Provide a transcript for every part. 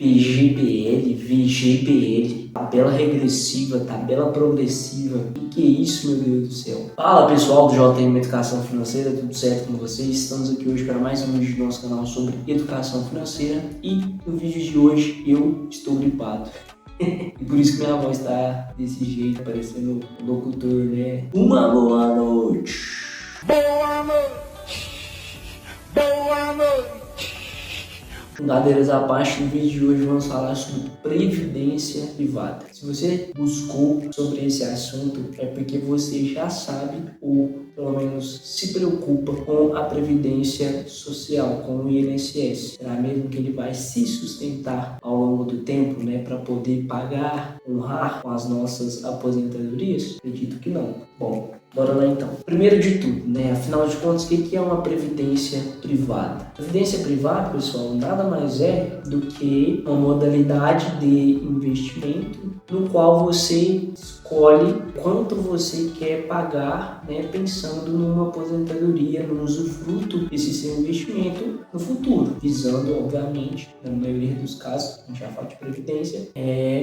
PGBL, VGBL, tabela regressiva, tabela progressiva. O que é isso, meu Deus do céu? Fala pessoal do JM Educação Financeira, tudo certo com vocês? Estamos aqui hoje para mais um vídeo do nosso canal sobre educação financeira e no vídeo de hoje eu estou gripado. E por isso que minha voz está desse jeito, parecendo um locutor, né? Uma boa noite! Boa noite! Boa noite! Brincadeiras à parte, no vídeo de hoje vamos falar sobre previdência privada. Se você buscou sobre esse assunto, é porque você já sabe ou pelo menos se preocupa com a previdência social, com o INSS. Será mesmo que ele vai se sustentar ao longo do tempo, né, para poder pagar, honrar com as nossas aposentadorias? Acredito que não. Bom, bora lá então. Primeiro de tudo, né, afinal de contas, o que é uma previdência privada? Previdência privada, pessoal, nada mais é do que uma modalidade de investimento no qual você escolhe quanto você quer pagar, né, pensando numa aposentadoria, no usufruto desse seu investimento no futuro, visando, obviamente, na maioria dos casos, a gente já fala de previdência,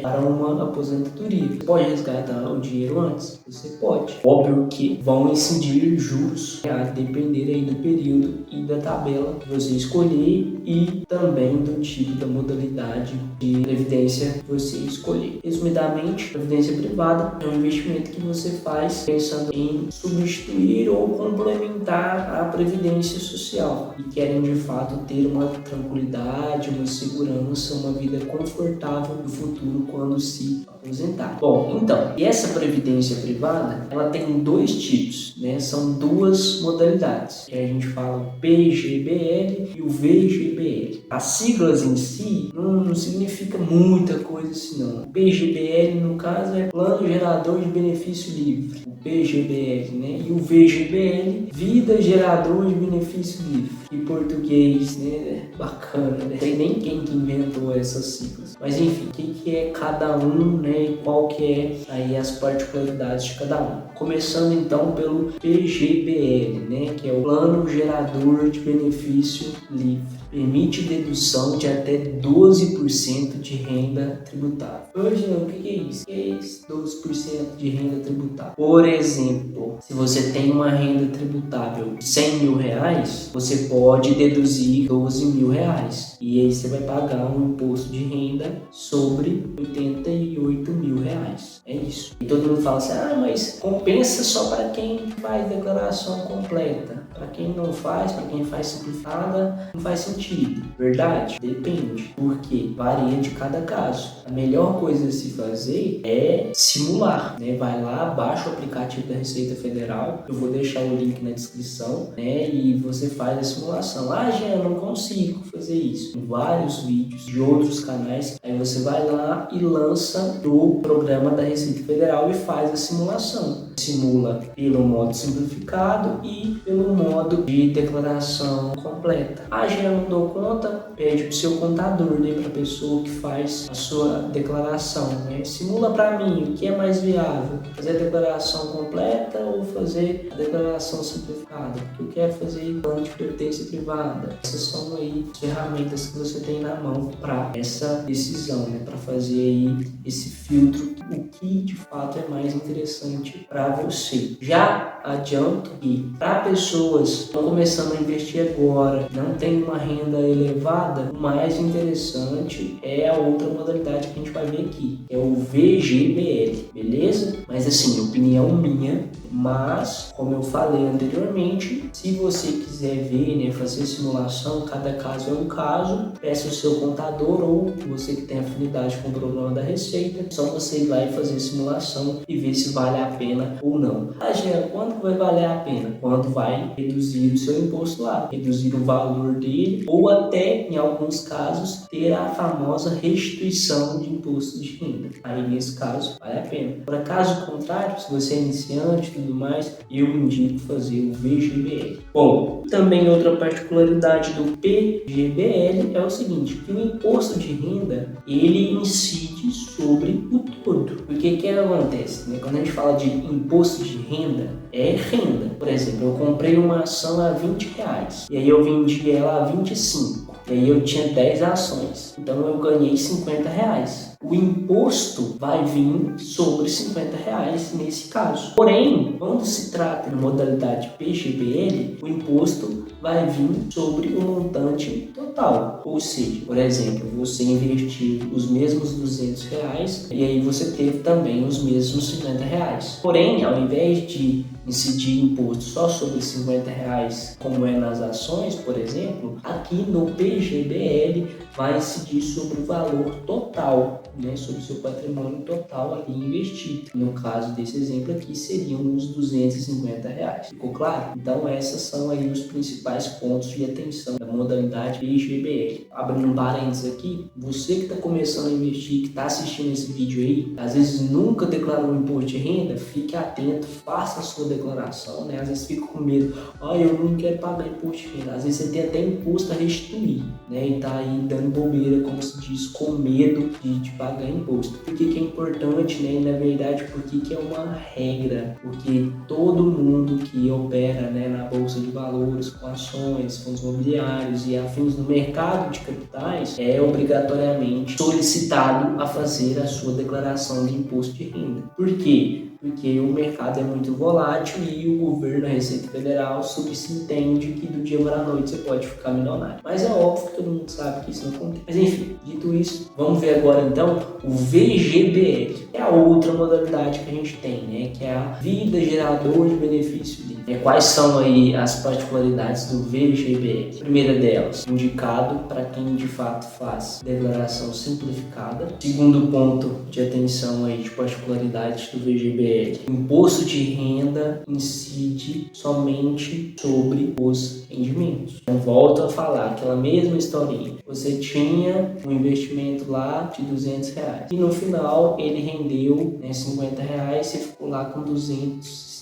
para uma aposentadoria. Você pode resgatar o dinheiro antes? Você pode. Óbvio que vão incidir juros, a depender aí do período e da tabela que você escolher e também do tipo da modalidade de previdência que você escolher. Resumidamente, previdência privada é um investimento que você faz pensando em substituir ou complementar a previdência social e querem de fato ter uma tranquilidade, uma segurança, uma vida confortável no futuro quando se aposentar. Bom, então, e essa previdência privada, ela tem dois tipos, né? São duas modalidades, que a gente fala o PGBL e o VGBL. As siglas em si não significa muita coisa assim não. O PGBL, no caso, é Plano Gerador de Benefício Livre. O PGBL, né? E o VGBL, Vida Gerador de Benefício Livre. Em português, né? Bacana, né? Não sei nem quem que inventou essas siglas. Mas enfim, o que é cada um, né? E qual que é aí as particularidades de cada um. Começando então pelo PGBL, né? Que é o Plano Gerador de Benefício Livre. Permite dedução de até 12% de renda tributável. Hoje, o que é isso? O que é isso? 12% de renda tributável. Por exemplo, se você tem uma renda tributável de 100 mil reais, você pode deduzir 12 mil reais. E aí você vai pagar um imposto de renda sobre 88 mil reais. É isso. E todo mundo fala assim, mas compensa só para quem faz declaração completa. Para quem não faz, para quem faz simplificada, não faz sentido. Verdade? Depende. Porque varia de cada caso. A melhor coisa a se fazer é simular, né? Vai lá, baixa o aplicativo da Receita Federal. Eu vou deixar o link na descrição, né? E você faz a simulação. Jean, eu não consigo fazer isso. Em vários vídeos de outros canais. Aí você vai lá e lança do programa da Receita Federal e faz a simulação. Simula pelo modo simplificado e pelo modo de declaração completa. Jean, não dou conta, pede para o seu contador, né, para a pessoa que faz a sua declaração, né? Simula para mim o que é mais viável, fazer a declaração completa ou fazer a declaração simplificada, porque eu quero fazer plano de previdência privada. Essas são aí as ferramentas que você tem na mão para essa decisão, né, para fazer aí esse filtro, o que de fato é mais interessante para você. Já adianto que para pessoas que estão começando a investir agora, não tem uma renda elevada, o mais interessante é a outra modalidade que a gente vai ver aqui, é o VGBL, beleza? Mas assim, opinião minha, mas como eu falei anteriormente, se você quiser ver, né, fazer simulação, cada caso é um caso, peça o seu contador ou você que tem afinidade com o programa da Receita, é só você ir lá e fazer simulação e ver se vale a pena ou não. Jean, quando vai valer a pena? Quando vai reduzir o seu imposto lá, reduzir o valor dele ou até, em alguns casos, ter a famosa restituição de imposto de renda. Aí, nesse caso, vale a pena. Por caso contrário, se você é iniciante e tudo mais, eu indico fazer o VGBL. Bom, também outra particularidade do PGBL é o seguinte, que o imposto de renda, ele incide sobre o todo. O que acontece, né? Quando a gente fala de imposto de renda, é renda. Por exemplo, eu comprei uma ação a 20 reais e aí eu vendi ela a 25. E aí eu tinha 10 ações, então eu ganhei R$50. O imposto vai vir sobre R$50 nesse caso. Porém, quando se trata de modalidade PGBL, o imposto vai vir sobre o montante total. Ou seja, por exemplo, você investiu os mesmos R$200 e aí você teve também os mesmos R$50. Porém, ao invés de incidir imposto só sobre R$50, como é nas ações, por exemplo, aqui no PGBL vai incidir sobre o valor total, né, sobre o seu patrimônio total ali investido. No caso desse exemplo aqui, seriam os R$250. Ficou claro? Então, esses são aí os principais pontos de atenção da modalidade PGBL. Abrindo um parênteses aqui, você que está começando a investir, que está assistindo esse vídeo aí, às vezes nunca declarou imposto de renda, fique atento, faça a sua declaração, né? Às vezes fica com medo, eu não quero pagar imposto de renda. Às vezes você tem até imposto a restituir, né? E tá aí dando bobeira, como se diz, com medo de pagar imposto. Por que é importante, né? E na verdade, por que é uma regra? Porque todo mundo que opera, né, na bolsa de valores, com ações, fundos imobiliários e afins no mercado de capitais, é obrigatoriamente solicitado a fazer a sua declaração de imposto de renda. Por quê? Porque o mercado é muito volátil e o governo, a Receita Federal, subentende que do dia para a noite você pode ficar milionário. Mas é óbvio que todo mundo sabe que isso não acontece. Mas enfim, dito isso, vamos ver agora então o VGBL. É a outra modalidade que a gente tem, né? Que é a Vida Gerador de Benefício Livre. Quais são aí as particularidades do VGBL? Primeira delas, indicado para quem de fato faz declaração simplificada. Segundo ponto de atenção aí de particularidades do VGBL, imposto de renda incide somente sobre os rendimentos. Então volto a falar aquela mesma historinha. Você tinha um investimento lá de R$200 e no final ele rendeu, né, R$50, você ficou lá com R$250.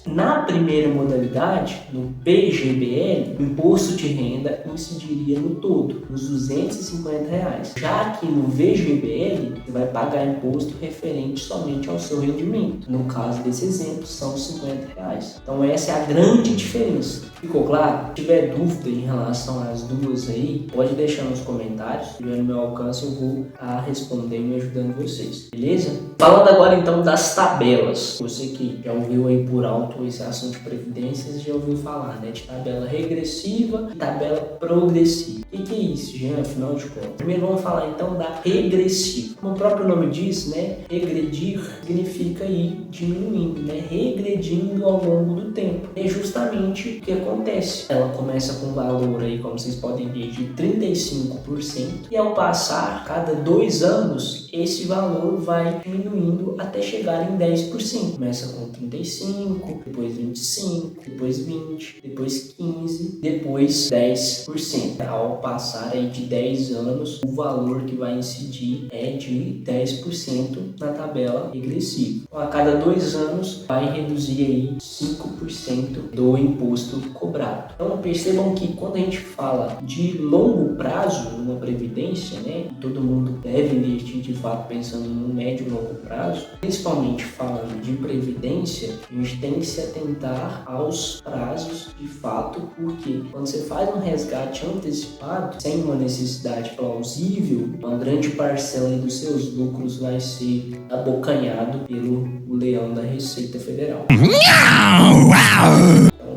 Na primeira modalidade, no PGBL, o imposto de renda incidiria no todo, nos R$250. Já que no VGBL, você vai pagar imposto referente somente ao seu rendimento. No caso desse exemplo, são R$50. Então essa é a grande diferença. Ficou claro? Se tiver dúvida em relação às duas aí, pode deixar nos comentários. Se tiver no meu alcance, eu vou estar respondendo e ajudando vocês. Beleza? Falando agora então das tabelas. Você que já ouviu aí por alto esse assunto de previdências, já ouviu falar, né, de tabela regressiva e tabela progressiva. O que é isso, Jean? Afinal de contas. Primeiro vamos falar então da regressiva. Como o próprio nome diz, né, regredir significa ir diminuindo, né, regredindo ao longo do tempo. É justamente o que acontece. Ela começa com um valor aí, como vocês podem ver, de 35% e ao passar, cada 2 anos, esse valor vai diminuindo até chegar em 10%. Começa com 35%, depois 25%, depois 20%, depois 15%, depois 10%. Ao passar aí de 10 anos, o valor que vai incidir é de 10% na tabela regressiva. Então, a cada 2 anos, vai reduzir aí 5% do imposto cobrado. Então percebam que quando a gente fala de longo prazo numa previdência, né, todo mundo deve investir de fato pensando no médio e longo prazo, principalmente falando de previdência, a gente tem que se atentar aos prazos de fato, porque quando você faz um resgate antecipado, sem uma necessidade plausível, uma grande parcela dos seus lucros vai ser abocanhado pelo leão da Receita Federal.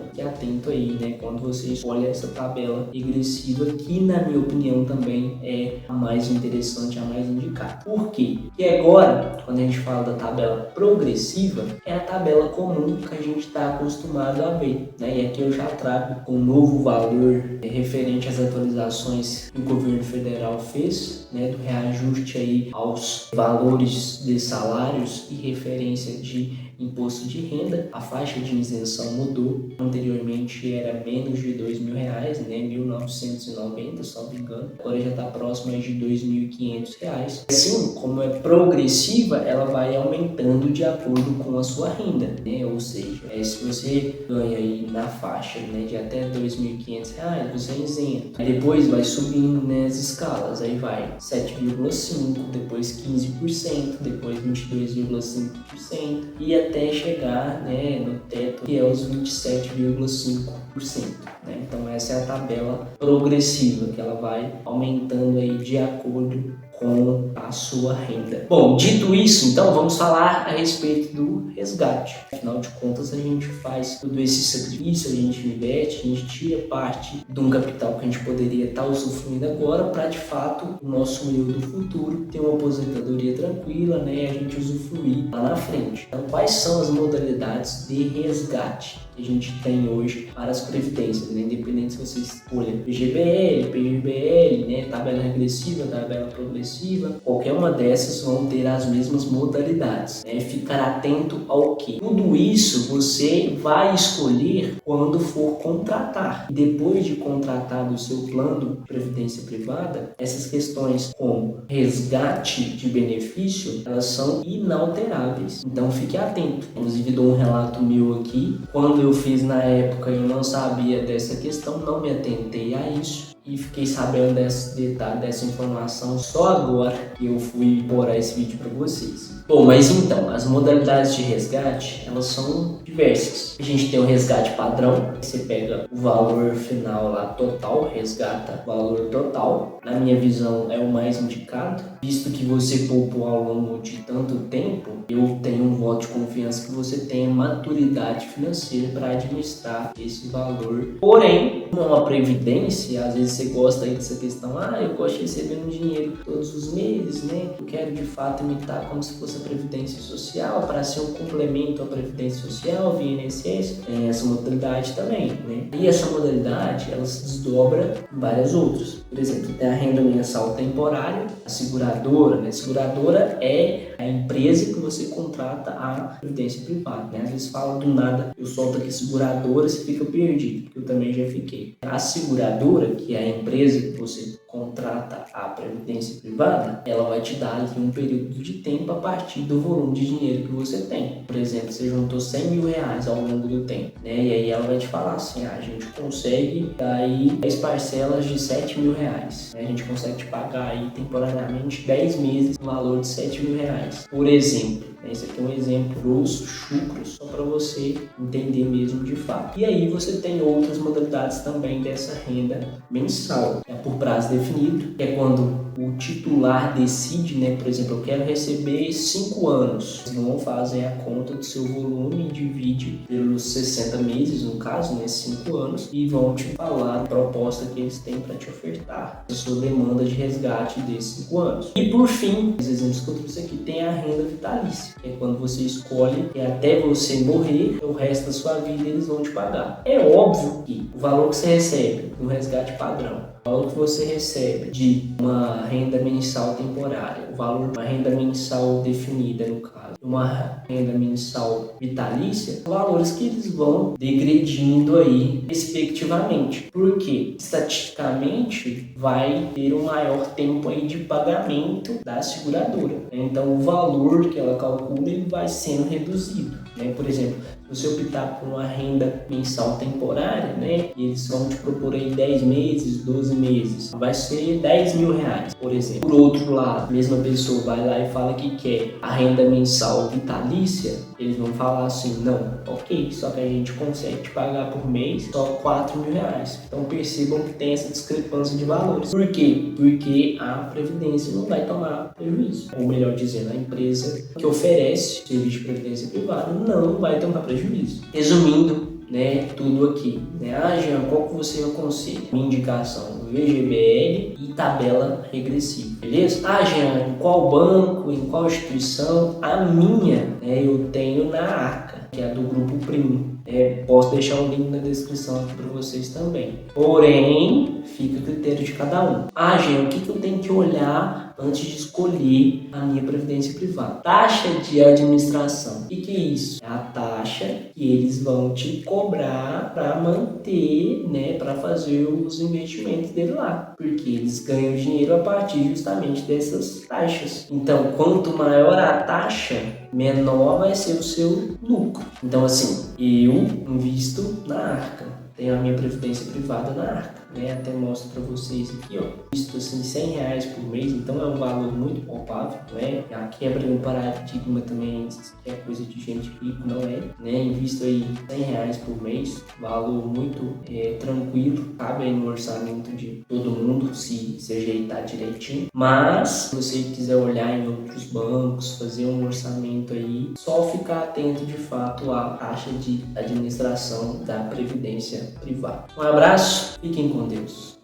Fique atento aí, né, quando você escolhe essa tabela regressiva, que na minha opinião também é a mais interessante, a mais indicada. Por quê? Porque agora, quando a gente fala da tabela progressiva, é a tabela comum que a gente está acostumado a ver, né? E aqui eu já trago um novo valor referente às atualizações que o governo federal fez, né, do reajuste aí aos valores de salários e referência de imposto de renda. A faixa de isenção mudou. Anteriormente era menos de R$2.000, né? 1.990, se não me engano. Agora já está próximo de R$2.500. Assim, como é progressiva, ela vai aumentando de acordo com a sua renda, né? Ou seja, se você ganha aí na faixa, né, de até R$2.500, você é isento. Aí depois vai subindo, né, as escalas. Aí vai 7,5%, depois 15%, depois 22,5% e até até chegar, né, no teto, que é os 27,5%. Né? Então essa é a tabela progressiva, que ela vai aumentando aí de acordo com a sua renda. Bom, dito isso, então vamos falar a respeito do resgate. Afinal de contas, a gente faz todo esse sacrifício, a gente investe, a gente tira parte de um capital que a gente poderia estar usufruindo agora para, de fato, o nosso eu do futuro ter uma aposentadoria tranquila, né, a gente usufruir lá na frente. Então, quais são as modalidades de resgate que a gente tem hoje para as previdências, né? Independente se você escolha PGBL, PGBL, né? Tabela regressiva, tabela progressiva, qualquer uma dessas vão ter as mesmas modalidades, né? Ficar atento ao que? Tudo isso você vai escolher quando for contratar. E depois de contratar o seu plano de previdência privada, essas questões como resgate de benefício, elas são inalteráveis. Então fique atento. Inclusive dou um relato meu aqui. Quando eu fiz na época, eu não sabia dessa questão, não me atentei a isso e fiquei sabendo desse detalhe, dessa informação só agora que eu fui pôr esse vídeo para vocês. Bom, mas então, as modalidades de resgate, elas são diversas. A gente tem o resgate padrão, você pega o valor final lá total, resgata o valor total. Na minha visão, é o mais indicado, visto que você poupou ao longo de tanto tempo, eu tenho um voto de confiança que você tenha maturidade financeira para administrar esse valor. Porém, uma previdência, às vezes você gosta aí dessa questão, eu gosto de receber um dinheiro todos os meses, né? Eu quero de fato imitar como se fosse a previdência social, para ser um complemento à previdência social via INSS, tem essa modalidade também, né? E essa modalidade, ela se desdobra em várias outras. Por exemplo, tem a renda mensal temporária, a seguradora, né? A seguradora é a empresa que você contrata a previdência privada, né? Às vezes fala do nada, eu solto aqui seguradora, você fica perdido, porque eu também já fiquei. A seguradora, que é a empresa que você contrata a previdência privada, ela vai te dar ali um período de tempo a partir do volume de dinheiro que você tem. Por exemplo, você juntou 100 mil reais ao longo do tempo, né? E aí ela vai te falar assim, a gente consegue dar aí 10 parcelas de 7 mil reais. A gente consegue te pagar aí temporariamente 10 meses no valor de 7 mil reais. Por exemplo, esse aqui é um exemplo grosso, chucro, só para você entender mesmo de fato. E aí você tem outras modalidades também dessa renda mensal. É por prazo definido, que é quando o titular decide, né? Por exemplo, eu quero receber 5 anos. Eles vão fazer a conta do seu volume e divide pelos 60 meses, no caso, né? 5 anos, e vão te falar a proposta que eles têm para te ofertar, a sua demanda de resgate desses 5 anos. E por fim, os exemplos que eu trouxe aqui, tem a renda vitalícia, que é quando você escolhe que até você morrer, o resto da sua vida eles vão te pagar. É óbvio que o valor que você recebe no resgate padrão, o valor que você recebe de uma renda mensal temporária, o valor de uma renda mensal definida, no caso, uma renda mensal vitalícia, valores que eles vão degredindo aí respectivamente. Por quê? Estatisticamente vai ter um maior tempo aí de pagamento da seguradora. Então o valor que ela calcula ele vai sendo reduzido, né? Por exemplo, se você optar por uma renda mensal temporária, né, e eles vão te propor aí 10 meses, 12 meses, vai ser 10 mil reais, por exemplo. Por outro lado, a mesma pessoa vai lá e fala que quer a renda mensal vitalícia, eles vão falar assim, não, ok, só que a gente consegue te pagar por mês só 4 mil reais. Então percebam que tem essa discrepância de valores. Por quê? Porque a Previdência não vai tomar prejuízo. Ou melhor dizendo, a empresa que oferece serviço de previdência privada não vai tomar prejuízo. Resumindo, né, tudo aqui, né? Jean, qual que você aconselha? Minha indicação, VGBL e tabela regressiva, beleza? Jean, em qual banco, em qual instituição? A minha, né, eu tenho na Arca, que é a do Grupo Primo. Posso deixar o link na descrição aqui para vocês também. Porém, fica a critério de cada um. Jean, o que eu tenho que olhar antes de escolher a minha previdência privada? Taxa de administração. O que é isso? É a taxa que eles vão te cobrar para manter, né, para fazer os investimentos dele lá. Porque eles ganham dinheiro a partir justamente dessas taxas. Então, quanto maior a taxa, menor vai ser o seu lucro. Então, assim, eu invisto na Arca. Tenho a minha previdência privada na Arca. né? Até mostro para vocês aqui, ó. Visto assim R$100 por mês, então é um valor muito palpável, né? Já quebra um paradigma também, que é coisa de gente rica, não é, né? Invisto aí R$100 por mês, valor muito tranquilo, cabe aí no orçamento de todo mundo, se ajeitar direitinho. Mas, se você quiser olhar em outros bancos, fazer um orçamento aí, só ficar atento de fato à taxa de administração da Previdência Privada. Um abraço, fiquem com Deus.